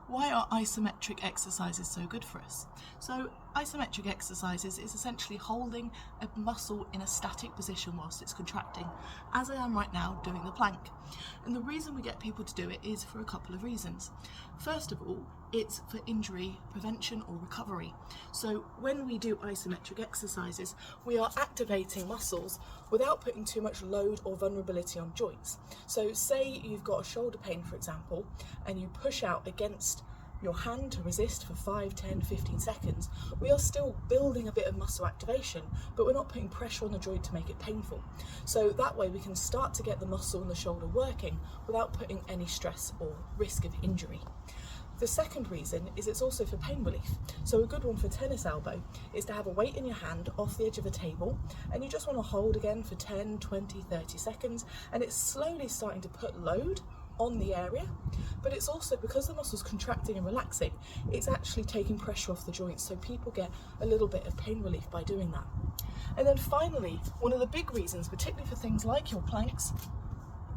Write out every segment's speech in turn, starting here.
why are isometric exercises so good for us? So isometric exercises is essentially holding a muscle in a static position whilst it's contracting, as I am right now doing the plank. And the reason we get people to do it is for a couple of reasons. First of all, it's for injury prevention or recovery. So when we do isometric exercises, we are activating muscles without putting too much load or vulnerability on joints. So say you've got a shoulder pain, for example, and you push out against your hand to resist for 5, 10, 15 seconds, we are still building a bit of muscle activation, but we're not putting pressure on the joint to make it painful. So that way we can start to get the muscle in the shoulder working without putting any stress or risk of injury. The second reason is it's also for pain relief. So a good one for tennis elbow is to have a weight in your hand off the edge of a table, and you just want to hold again for 10, 20, 30 seconds, and it's slowly starting to put load on the area, but it's also, because the muscle's contracting and relaxing, it's actually taking pressure off the joints, so people get a little bit of pain relief by doing that. And then finally, one of the big reasons, particularly for things like your planks,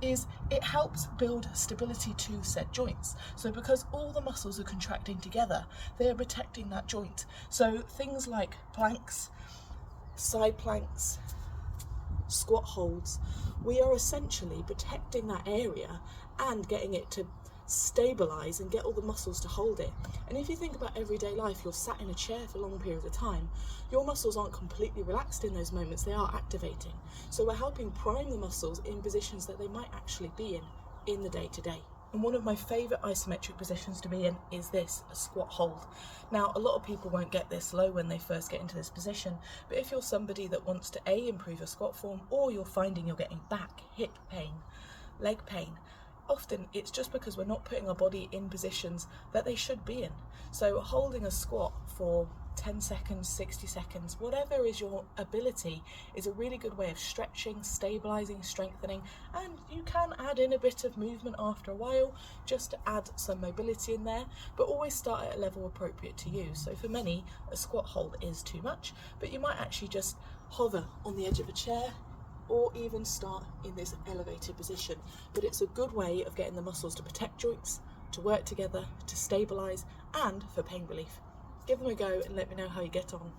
is it helps build stability to said joints. So because all the muscles are contracting together, they are protecting that joint. So things like planks, side planks, squat holds, we are essentially protecting that area and getting it to stabilize and get all the muscles to hold it. And if you think about everyday life, you're sat in a chair for long periods of time, your muscles aren't completely relaxed in those moments, they are activating. So we're helping prime the muscles in positions that they might actually be in the day-to-day. And one of my favourite isometric positions to be in is this, a squat hold. Now, a lot of people won't get this low when they first get into this position, but if you're somebody that wants to A, improve your squat form, or you're finding you're getting back, hip pain, leg pain, often it's just because we're not putting our body in positions that they should be in. So holding a squat for 10 seconds, 60 seconds, whatever is your ability, is a really good way of stretching, stabilising, strengthening, and you can add in a bit of movement after a while just to add some mobility in there, but always start at a level appropriate to you. So for many, a squat hold is too much, but you might actually just hover on the edge of a chair or even start in this elevated position. But it's a good way of getting the muscles to protect joints, to work together, to stabilise, and for pain relief. Give them a go and let me know how you get on.